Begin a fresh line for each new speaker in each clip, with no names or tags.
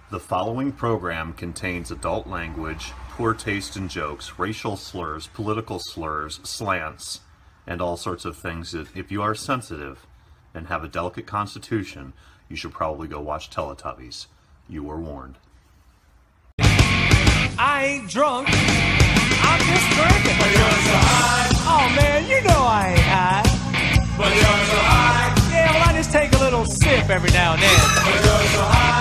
The following program contains adult language, poor taste in jokes, racial slurs, political slurs, slants, and all sorts of things that, if you are sensitive and have a delicate constitution, you should probably go watch Teletubbies. You were warned.
I ain't drunk, I'm just drinking. But you're so high. Oh man, you know I ain't high. But you're so high. Yeah, well I just take a little sip every now and then. But you're so high.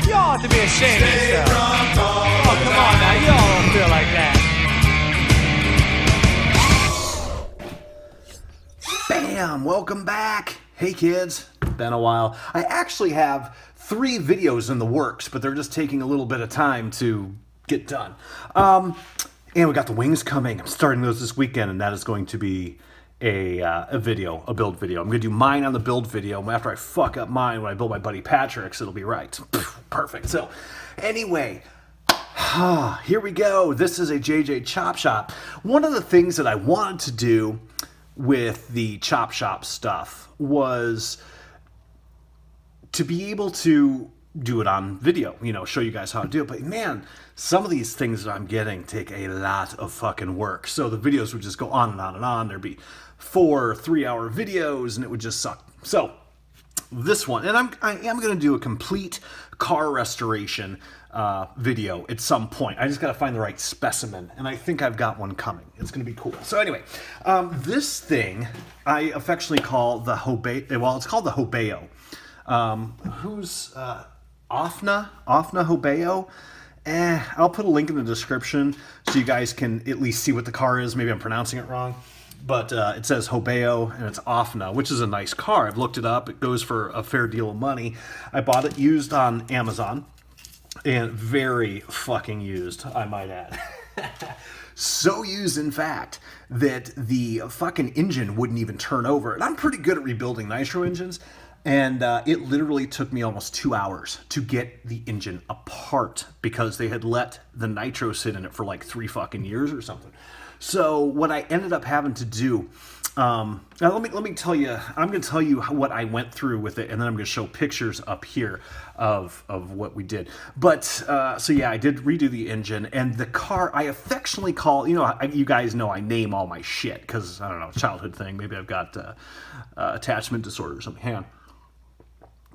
You ought to be ashamed of yourself. Oh, come on now, you all don't feel like that.
Bam! Welcome back! Hey kids, been a while. I actually have 3 videos in the works, but they're just taking a little bit of time to get done. And we got the wings coming. I'm starting those this weekend, and that is going to be a build video. I'm going to do mine on the build video. After I fuck up mine, when I build my buddy Patrick's, it'll be right. Perfect. So, anyway, here we go. This is a JJ ChopSHop. One of the things that I wanted to do with the ChopSHop stuff was to be able to do it on video, show you guys how to do it. But man, some of these things that I'm getting take a lot of fucking work. So the videos would just go on and on and on. There'd be 4 3-hour videos and it would just suck. So this one, and I am going to do a complete car restoration video at some point. I just got to find the right specimen, and I think I've got one coming. It's going to be cool. So anyway, this thing I affectionately call the Hobeo. Well, it's called the Hobeo. Who's Ofna Hobeo? I'll put a link in the description so you guys can at least see what the car is. Maybe I'm pronouncing it wrong. But it says Hobeo, and it's Ofna, which is a nice car. I've looked it up. It goes for a fair deal of money. I bought it used on Amazon, and very fucking used, I might add. So used, in fact, that the fucking engine wouldn't even turn over. And I'm pretty good at rebuilding nitro engines, and it literally took me almost 2 hours to get the engine apart because they had let the nitro sit in it for like 3 fucking years or something. So what I ended up having to do, now let me tell you, I'm going to tell you what I went through with it, and then I'm going to show pictures up here of what we did. But, so yeah, I did redo the engine, and the car I affectionately call, you guys know I name all my shit, because, I don't know, childhood thing, maybe I've got attachment disorder or something. Hang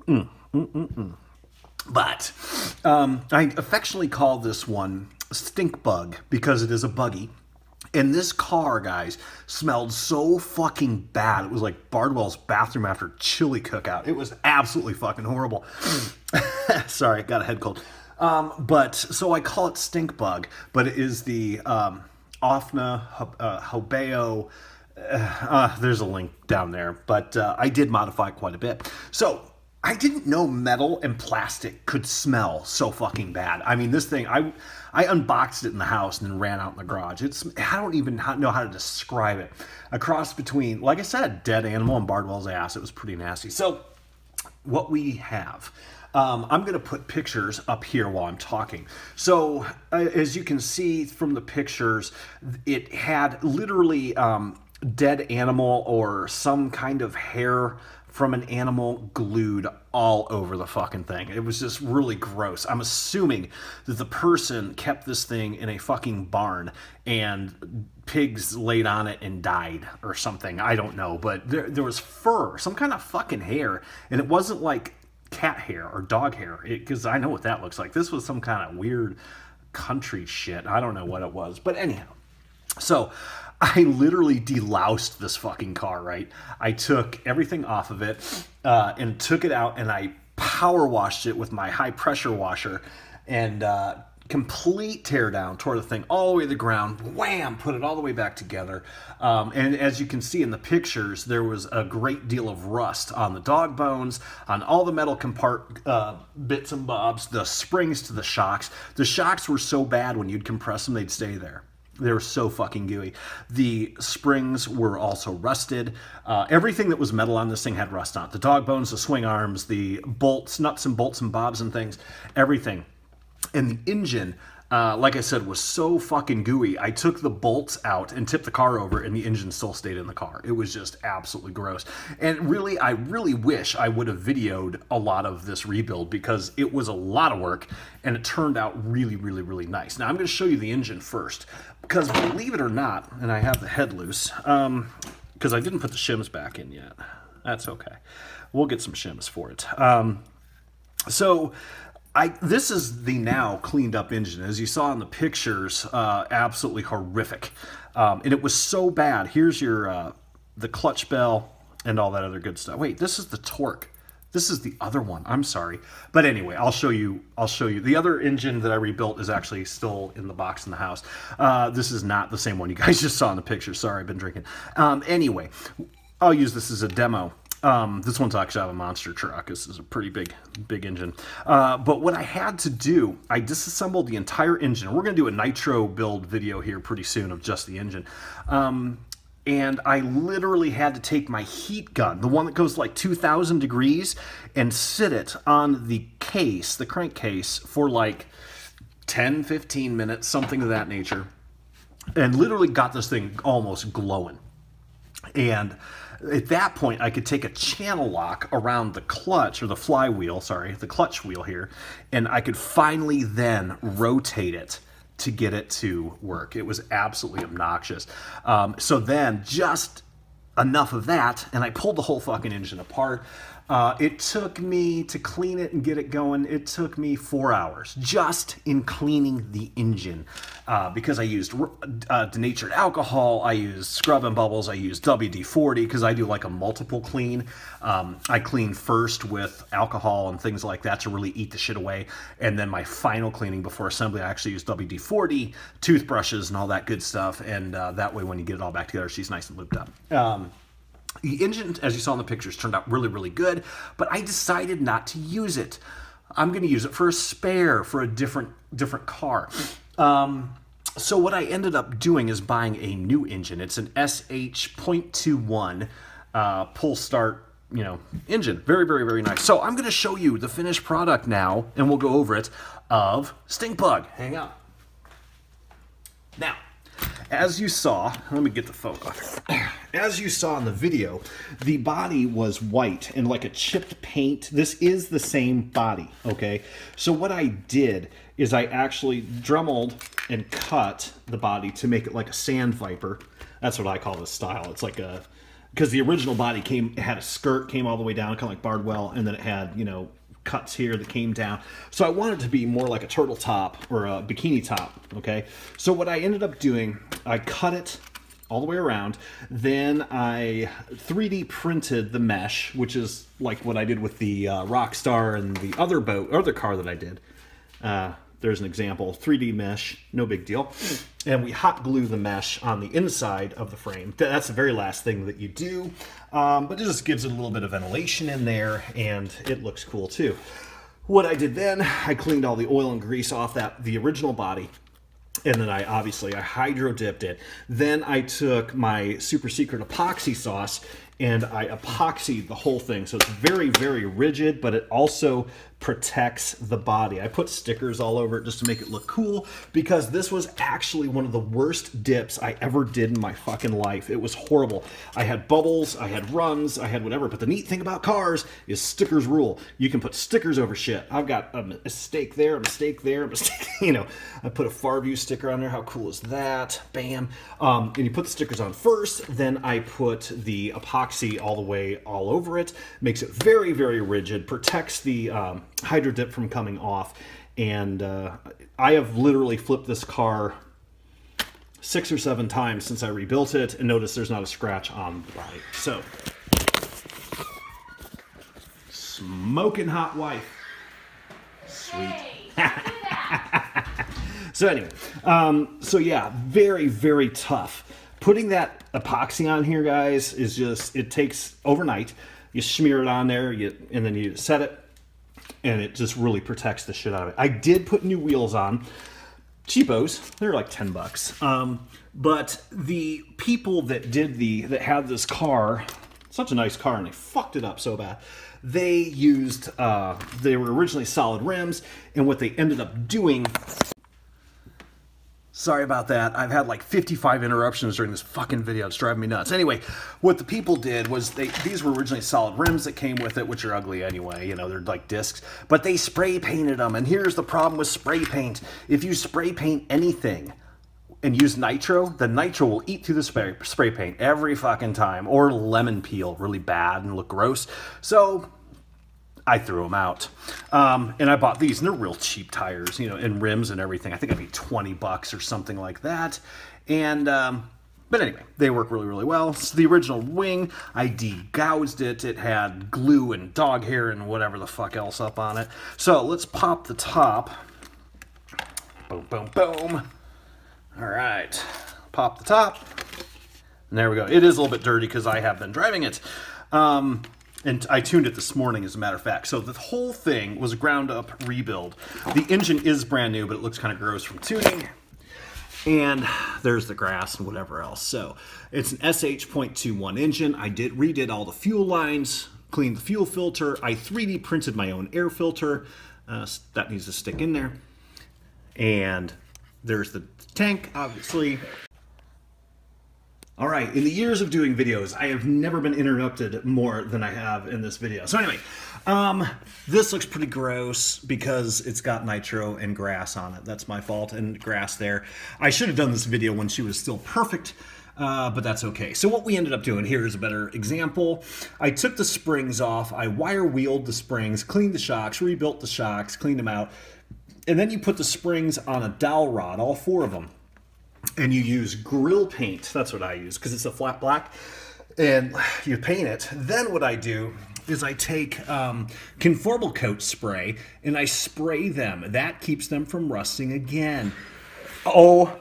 on. But I affectionately call this one Stink Bug, because it is a buggy. And this car, guys, smelled so fucking bad. It was like Bardwell's bathroom after chili cookout. It was absolutely fucking horrible. Sorry, got a head cold. But so I call it Stink Bug, but it is the Ofna Hobeo. There's a link down there, but I did modify it quite a bit. So I didn't know metal and plastic could smell so fucking bad. I mean, this thing, I unboxed it in the house and then ran out in the garage. I don't even know how to describe it. A cross between, like I said, dead animal and Bardwell's ass. It was pretty nasty. So what we have, I'm going to put pictures up here while I'm talking. So as you can see from the pictures, it had literally dead animal or some kind of hair from an animal glued all over the fucking thing. It was just really gross. I'm assuming that the person kept this thing in a fucking barn and pigs laid on it and died or something. I don't know, but there was fur, some kind of fucking hair, and it wasn't like cat hair or dog hair, because I know what that looks like. This was some kind of weird country shit. I don't know what it was, but anyhow. So I literally deloused this fucking car, right? I took everything off of it and took it out, and I power washed it with my high pressure washer, and complete tear down, tore the thing all the way to the ground, wham, put it all the way back together. And as you can see in the pictures, there was a great deal of rust on the dog bones, on all the metal bits and bobs, the springs to the shocks. The shocks were so bad when you'd compress them, they'd stay there. They were so fucking gooey. The springs were also rusted. Everything that was metal on this thing had rust on it. The dog bones, the swing arms, the bolts, nuts and bolts and bobs and things, everything. And the engine, like I said, was so fucking gooey. I took the bolts out and tipped the car over, and the engine still stayed in the car. It was just absolutely gross. And really, I really wish I would have videoed a lot of this rebuild, because it was a lot of work, and it turned out really, really, really nice. Now, I'm going to show you the engine first, because believe it or not, and I have the head loose, because I didn't put the shims back in yet. That's okay. We'll get some shims for it. This is the now cleaned up engine. As you saw in the pictures, absolutely horrific. And it was so bad. Here's your the clutch bell and all that other good stuff. Wait, this is the torque. This is the other one. I'm sorry. But anyway, I'll show you. The other engine that I rebuilt is actually still in the box in the house. This is not the same one you guys just saw in the picture. Sorry, I've been drinking. Anyway, I'll use this as a demo. This one's actually out of a monster truck. This is a pretty big engine. But what I had to do, I disassembled the entire engine. We're going to do a nitro build video here pretty soon of just the engine. And I literally had to take my heat gun, the one that goes like 2,000 degrees, and sit it on the case, the crankcase, for like 10, 15 minutes, something of that nature. And literally got this thing almost glowing. And at that point, I could take a channel lock around the clutch, or the flywheel, sorry, the clutch wheel here, and I could finally then rotate it to get it to work. It was absolutely obnoxious. So then, just enough of that, and I pulled the whole fucking engine apart. It took me, to clean it and get it going, it took me 4 hours just in cleaning the engine, because I used denatured alcohol, I used scrub and bubbles, I used WD-40 because I do like a multiple clean. I clean first with alcohol and things like that to really eat the shit away, and then my final cleaning before assembly, I actually use WD-40, toothbrushes and all that good stuff, and that way when you get it all back together, she's nice and looped up. The engine, as you saw in the pictures, turned out really, really good, but I decided not to use it. I'm going to use it for a spare for a different car. So what I ended up doing is buying a new engine. It's an SH.21 pull start, engine. Very, very, very nice. So I'm going to show you the finished product now, and we'll go over it, of Stink Bug. Hang on. Now, as you saw, let me get the photo. As you saw in the video, the body was white and like a chipped paint. This is the same body, okay? So what I did is I actually dremelled and cut the body to make it like a sand viper. That's what I call this style. It's like a, because the original body it had a skirt, came all the way down, kind of like Bardwell, and then it had, cuts here that came down. So I wanted it to be more like a turtle top or a bikini top, okay? So what I ended up doing, I cut it all the way around, then I 3D printed the mesh, which is like what I did with the Rockstar and the other car that I did. There's an example, 3D mesh, no big deal. And we hot glue the mesh on the inside of the frame. That's the very last thing that you do, but it just gives it a little bit of ventilation in there, and it looks cool too. What I did then, I cleaned all the oil and grease off the original body, and then I hydro dipped it. Then I took my super secret epoxy sauce and I epoxied the whole thing. So it's very, very rigid, but it also protects the body. I put stickers all over it just to make it look cool, because this was actually one of the worst dips I ever did in my fucking life. It was horrible. I had bubbles, I had runs, I had whatever, but the neat thing about cars is stickers rule. You can put stickers over shit. I've got a mistake there, a mistake there, a mistake, I put a Farview sticker on there. How cool is that? Bam. And you put the stickers on first, then I put the epoxy all over it. Makes it very, very rigid, protects the hydro dip from coming off, and I have literally flipped this car 6 or 7 times since I rebuilt it, and notice there's not a scratch on the body. So, smoking hot wife. Sweet. So anyway, so yeah, very, very tough. Putting that epoxy on here, guys, is just, it takes overnight. You smear it on there, and then you set it, and it just really protects the shit out of it. I did put new wheels on. Cheapos. They're like $10. But the people that had this car, such a nice car, and they fucked it up so bad. They used, they were originally solid rims, and what they ended up doing sorry about that. I've had like 55 interruptions during this fucking video. It's driving me nuts. Anyway, what the people did was these were originally solid rims that came with it, which are ugly anyway. You know, they're like discs. But they spray painted them. And here's the problem with spray paint. If you spray paint anything and use nitro, the nitro will eat through the spray paint every fucking time. Or lemon peel, really bad and look gross. So I threw them out. And I bought these, and they're real cheap tires, you know, and rims and everything. I think I paid $20 or something like that. And, but anyway, they work really, really well. So the original wing, I degouged it. It had glue and dog hair and whatever the fuck else up on it. So let's pop the top. Boom, boom, boom. All right, pop the top. And there we go. It is a little bit dirty because I have been driving it. And I tuned it this morning, as a matter of fact. So the whole thing was a ground-up rebuild. The engine is brand new, but it looks kind of gross from tuning. And there's the grass and whatever else. So it's an SH.21 engine. I redid all the fuel lines, cleaned the fuel filter. I 3D printed my own air filter. That needs to stick in there. And there's the tank, obviously. All right, in the years of doing videos, I have never been interrupted more than I have in this video. So anyway, this looks pretty gross because it's got nitro and grass on it. That's my fault, and grass there. I should have done this video when she was still perfect, but that's okay. So what we ended up doing, here is a better example. I took the springs off, I wire wheeled the springs, cleaned the shocks, rebuilt the shocks, cleaned them out, and then you put the springs on a dowel rod, all 4 of them. And you use grill paint. That's what I use because it's a flat black. And you paint it. Then what I do is I take conformal coat spray and I spray them. That keeps them from rusting again. Oh.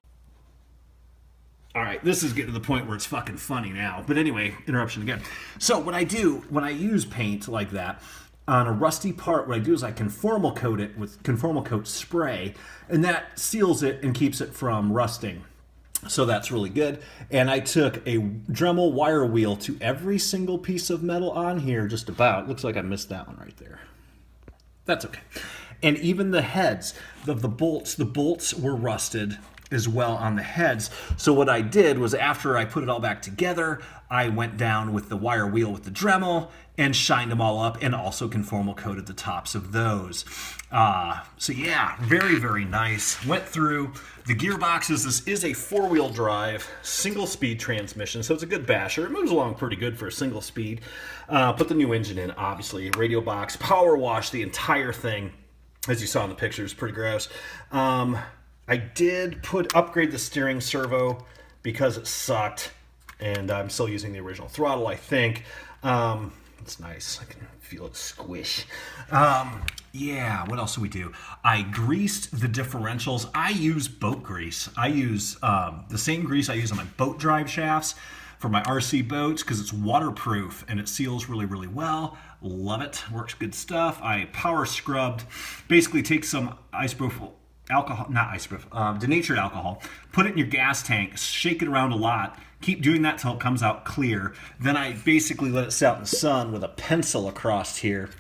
All right, this is getting to the point where it's fucking funny now. But anyway, interruption again. So what I do when I use paint like that, on a rusty part, what I do is I conformal coat it with conformal coat spray, and that seals it and keeps it from rusting. So that's really good. And I took a Dremel wire wheel to every single piece of metal on here, just about. Looks like I missed that one right there. That's okay. And even the heads of the bolts were rusted as well on the heads. So what I did was, after I put it all back together, I went down with the wire wheel with the Dremel and shined them all up, and also conformal coated the tops of those. So yeah, very, very nice. Went through the gearboxes. This is a 4-wheel drive, single speed transmission, so it's a good basher. It moves along pretty good for a single speed. Put the new engine in, obviously. Radio box, power wash the entire thing. As you saw in the pictures, pretty gross. I did upgrade the steering servo because it sucked, and I'm still using the original throttle, I think. It's nice. I can feel it squish. Yeah, what else do we do? I greased the differentials. I use boat grease. I use the same grease I use on my boat drive shafts for my RC boats because it's waterproof and it seals really, really well. Love it. Works good stuff. I power scrubbed. Basically take some isopropyl alcohol, not isopropyl, denatured alcohol, put it in your gas tank, shake it around a lot, keep doing that till it comes out clear. Then I basically let it sit out in the sun with a pencil across here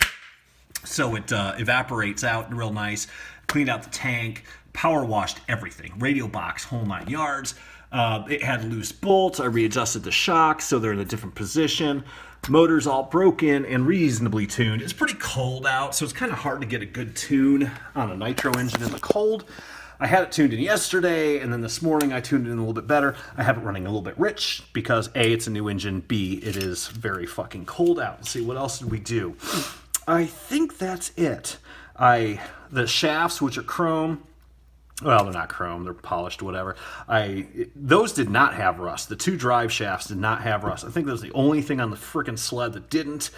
so it evaporates out real nice. Cleaned out the tank, power washed everything, radio box, whole 9 yards. It had loose bolts. I readjusted the shocks so they're in a different position. Motor's all broken and reasonably tuned. It's pretty cold out, so it's kind of hard to get a good tune on a nitro engine in the cold. I had it tuned in yesterday, and then this morning I tuned it in a little bit better. I have it running a little bit rich because A, it's a new engine, B, it is very fucking cold out. Let's see, what else did we do? I think that's it. The shafts, which are chrome, well, they're not chrome, they're polished, whatever. Those did not have rust. The 2 drive shafts did not have rust. I think that was the only thing on the frickin' sled that didn't.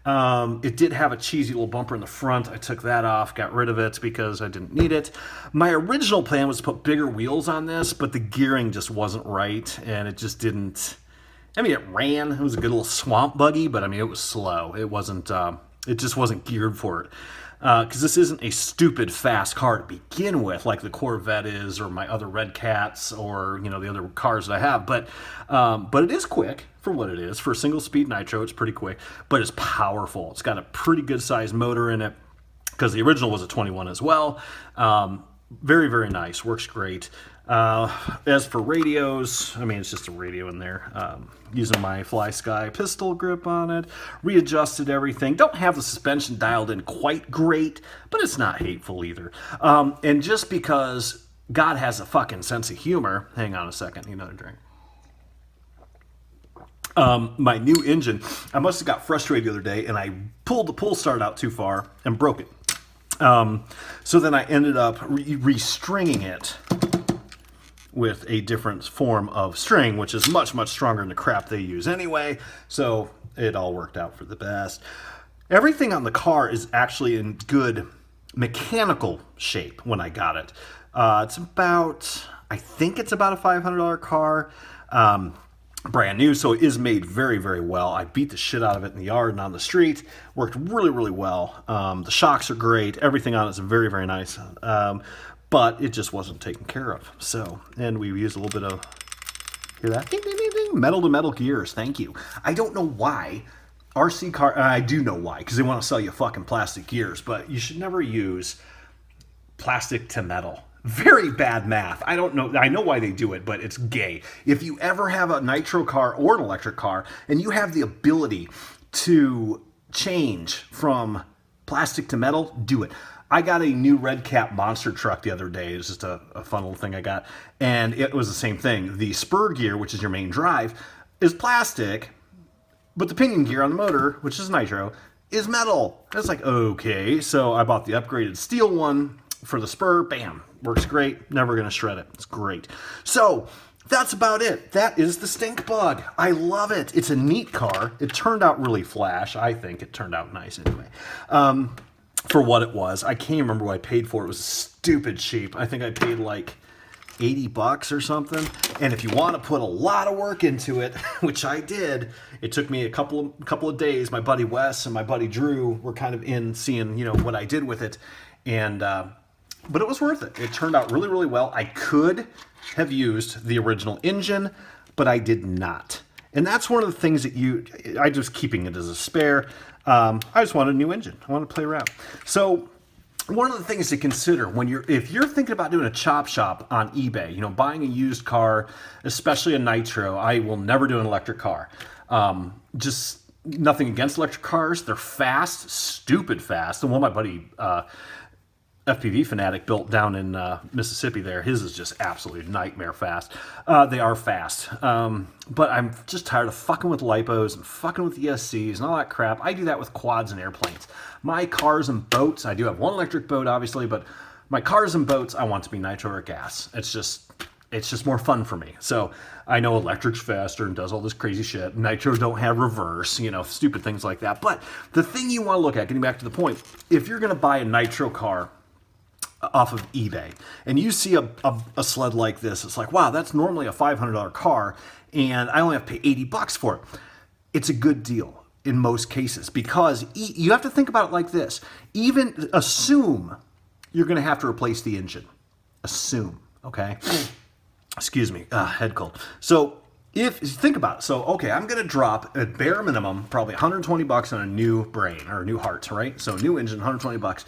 It did have a cheesy little bumper in the front. I took that off, got rid of it because I didn't need it. My original plan was to put bigger wheels on this, but the gearing just wasn't right, and it just didn't. I mean, it ran. It was a good little swamp buggy, but I mean, it was slow. It wasn't. It just wasn't geared for it. Because this isn't a stupid fast car to begin with, like the Corvette is, or my other Red Cats, or the other cars that I have. But it is quick for what it is. For a single-speed nitro, it's pretty quick, but it's powerful. It's got a pretty good-sized motor in it, because the original was a 21 as well. Very, very nice. Works great. As for radios, I mean, it's just a radio in there. Using my Fly Sky pistol grip on it, readjusted everything. Don't have the suspension dialed in quite great, but it's not hateful either. And just because God has a fucking sense of humor, hang on a second, need another drink. My new engine, I must have got frustrated the other day and I pulled the pull start out too far and broke it. So then I ended up restringing it with a different form of string, which is much, much stronger than the crap they use anyway. So it all worked out for the best. Everything on the car is actually in good mechanical shape when I got it. It's about, I think it's about a $500 car. Brand new, so it is made very, very well. I beat the shit out of it in the yard and on the street. Worked really, really well. The shocks are great. Everything on it is very, very nice. But it just wasn't taken care of. So, and we used a little bit of, hear that? Ding, ding, ding, ding. Metal to metal gears. Thank you. I don't know why RC car, I do know why, because they want to sell you fucking plastic gears, but you should never use plastic to metal. Very bad math. I don't know. I know why they do it, but it's gay. If you ever have a nitro car or an electric car and you have the ability to change from plastic to metal, do it. I got a new red cap monster truck the other day. It was just a fun little thing I got. And it was the same thing. The spur gear, which is your main drive, is plastic, but the pinion gear on the motor, which is nitro, is metal. It's like, okay. So I bought the upgraded steel one for the spur. Bam. Works great. Never going to shred it. It's great. So that's about it. That is the Stink Bug. I love it. It's a neat car. It turned out really flash. I think it turned out nice anyway. For what it was. I can't remember what I paid for it. It was stupid cheap. I think I paid like $80 or something. And if you want to put a lot of work into it, which I did, it took me a couple of days. My buddy Wes and my buddy Drew were kind of in seeing, you know, what I did with it. And, but it was worth it. It turned out really, really well. I could have used the original engine, but I did not. And that's one of the things that I just keeping it as a spare. I just wanted a new engine. I want to play around. So one of the things to consider when if you're thinking about doing a chop shop on eBay, you know, buying a used car, especially a nitro, I will never do an electric car. Just nothing against electric cars. They're fast, stupid fast. And one of my buddy, FPV Fanatic built down in Mississippi there. His is just absolutely nightmare fast. They are fast. But I'm just tired of fucking with LiPos and fucking with ESCs and all that crap. I do that with quads and airplanes. My cars and boats, I do have one electric boat obviously, but my cars and boats, I want to be nitro or gas. It's just more fun for me. So I know electric's faster and does all this crazy shit. Nitro don't have reverse, you know, stupid things like that. But the thing you want to look at, getting back to the point, if you're going to buy a nitro car off of eBay and you see a sled like this, it's like, wow, that's normally a $500 car and I only have to pay $80 for it. It's a good deal in most cases because you have to think about it like this. Even assume you're going to have to replace the engine. Assume, okay? Excuse me, head cold. So if you think about it, so okay, I'm going to drop at bare minimum probably $120 on a new brain or a new heart, right? So new engine, $120.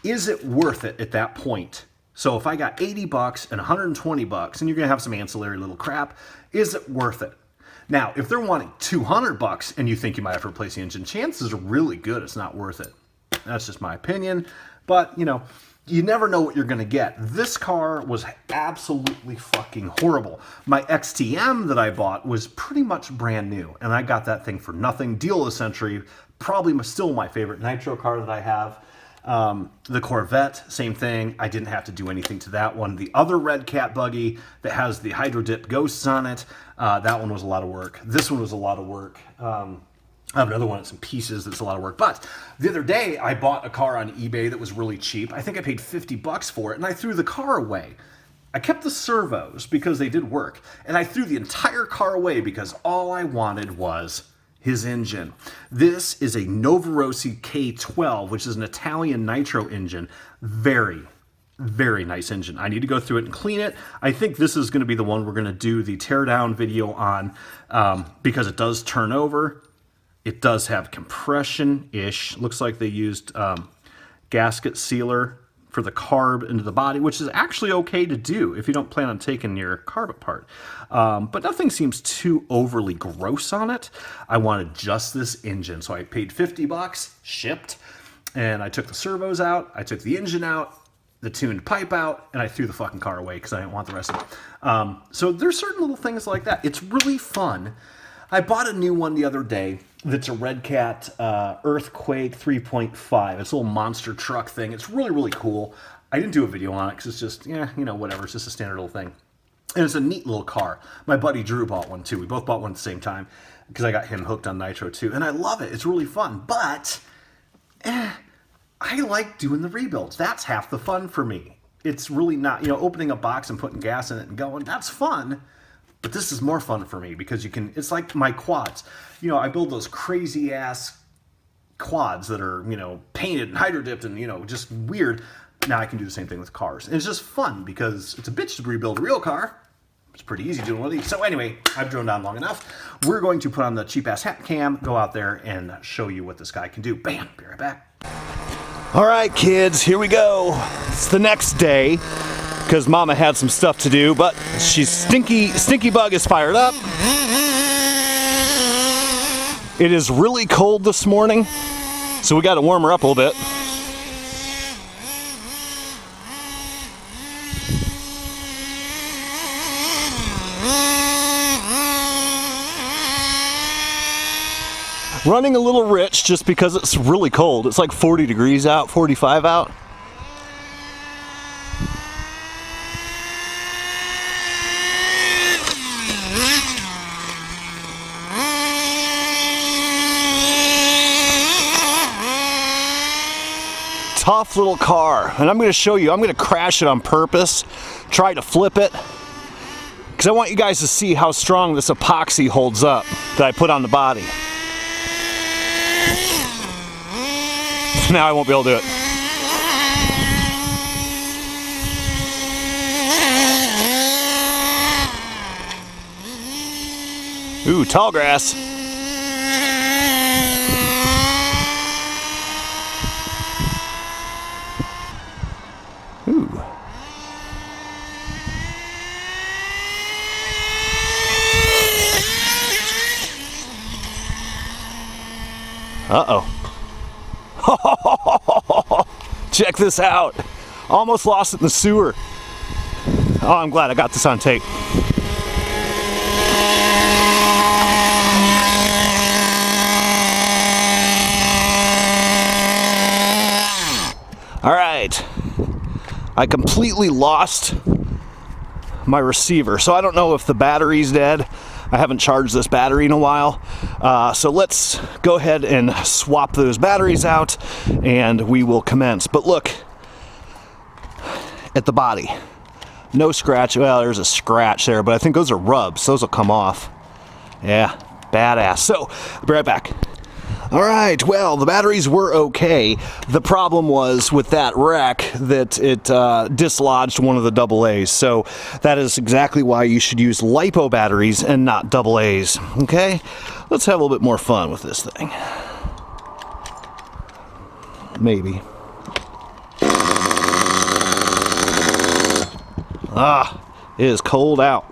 Is it worth it at that point? So if I got $80 and $120 and you're going to have some ancillary little crap, is it worth it? Now, if they're wanting $200 and you think you might have to replace the engine, chances are really good it's not worth it. That's just my opinion, but you know, you never know what you're going to get. This car was absolutely fucking horrible. My XTM that I bought was pretty much brand new, and I got that thing for nothing. Deal of the century, probably still my favorite nitro car that I have. The Corvette, same thing. I didn't have to do anything to that one. The other red cat buggy that has the hydro dip ghosts on it, that one was a lot of work. This one was a lot of work. I have another one that's in pieces that's a lot of work. But the other day, I bought a car on eBay that was really cheap. I think I paid $50 for it, and I threw the car away. I kept the servos because they did work, and I threw the entire car away because all I wanted was his engine. This is a Novarossi K12, which is an Italian nitro engine. Very, very nice engine. I need to go through it and clean it. I think this is going to be the one we're going to do the teardown video on because it does turn over. It does have compression-ish. Looks like they used gasket sealer for the carb into the body, which is actually okay to do if you don't plan on taking your carb apart. But nothing seems too overly gross on it. I wanted just this engine, so I paid $50, shipped, and I took the servos out, I took the engine out, the tuned pipe out, and I threw the fucking car away because I didn't want the rest of it. So there's certain little things like that. It's really fun. I bought a new one the other day that's a Red Cat Earthquake 3.5. It's a little monster truck thing. It's really, really cool. I didn't do a video on it because it's just, yeah, you know, whatever. It's just a standard little thing. And it's a neat little car. My buddy Drew bought one too. We both bought one at the same time because I got him hooked on Nitro too. And I love it. It's really fun. But I like doing the rebuilds. That's half the fun for me. It's really not, you know, opening a box and putting gas in it and going, that's fun. But this is more fun for me because you can, it's like my quads. You know, I build those crazy ass quads that are, you know, painted and hydro dipped and, you know, just weird. Now I can do the same thing with cars. And it's just fun because it's a bitch to rebuild a real car. It's pretty easy doing one of these. So anyway, I've droned on long enough. We're going to put on the cheap ass hat cam, go out there and show you what this guy can do. Bam, be right back. All right, kids, here we go. It's the next day because Mama had some stuff to do, but she's Stinky Bug is fired up. It is really cold this morning, so we got to warm her up a little bit. Running a little rich just because it's really cold. It's like 40 degrees out, 45 out. Tough little car. And I'm going to show you, I'm going to crash it on purpose, try to flip it, because I want you guys to see how strong this epoxy holds up that I put on the body. Now I won't be able to do it. Ooh, tall grass. Ooh. Uh-oh. Check this out. Almost lost it in the sewer. Oh, I'm glad I got this on tape. All right. I completely lost my receiver, so I don't know if the battery's dead. I haven't charged this battery in a while, so let's go ahead and swap those batteries out and we will commence. But look at the body. No scratch. Well, there's a scratch there, but I think those are rubs. Those will come off. Yeah, badass. So, I'll be right back. All right, well, the batteries were okay. The problem was with that wreck that it dislodged one of the AA's. So that is exactly why you should use LiPo batteries and not AA's. Okay, let's have a little bit more fun with this thing. Maybe. Ah, it is cold out.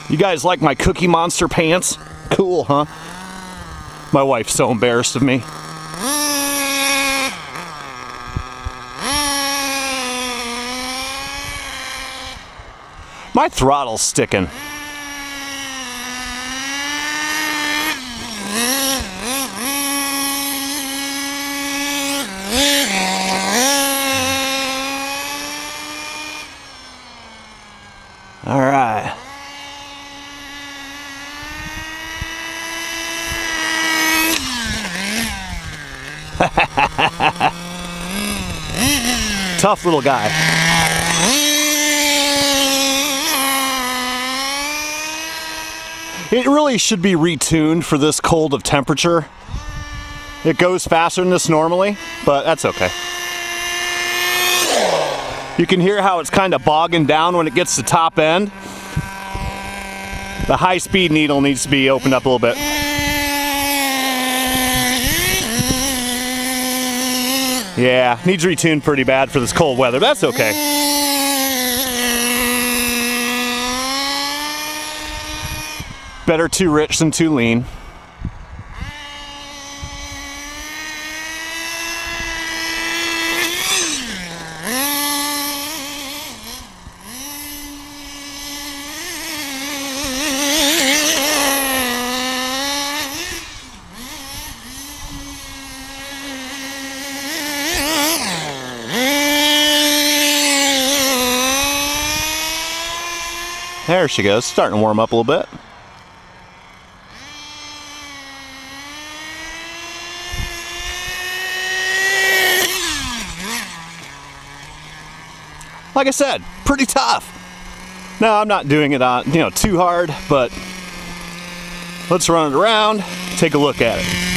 You guys like my Cookie Monster pants? Cool, huh? My wife's so embarrassed of me. My throttle's sticking. All right. Tough little guy. It really should be retuned for this cold of temperature.
It goes faster than this normally, but that's okay. You can hear how it's kind of bogging down when it gets to top end. The high-speed needle needs to be opened up a little bit. Yeah, needs retuned pretty bad for this cold weather, but that's okay. Better too rich than too lean. There she goes, starting to warm up a little bit. Like I said, pretty tough. Now I'm not doing it on, too hard, but let's run it around, take a look at it.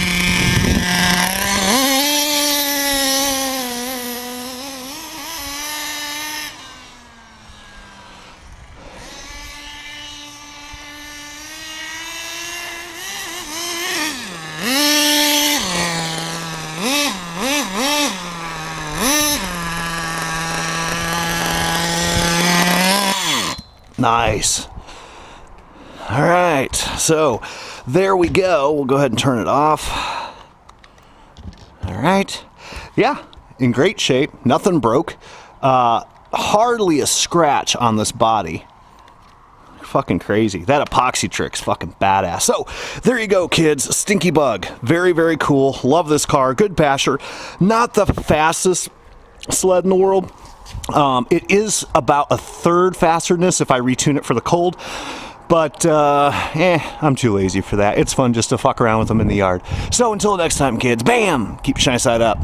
Nice. All right, so there we go. We'll go ahead and turn it off. All right. Yeah, in great shape. Nothing broke. Hardly a scratch on this body. Fucking crazy. That epoxy trick's fucking badass. So there you go, kids. Stinky Bug. Very, very cool. Love this car. Good basher. Not the fastest sled in the world. It is about a third faster than this if I retune it for the cold, but I'm too lazy for that. It's fun just to fuck around with them in the yard. So until next time, kids, bam! Keep your shiny side up.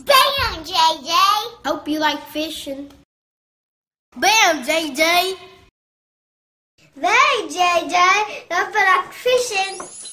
Bam, JJ! Hope you like fishing. Bam, JJ! Hey, JJ! Hope you like fishing.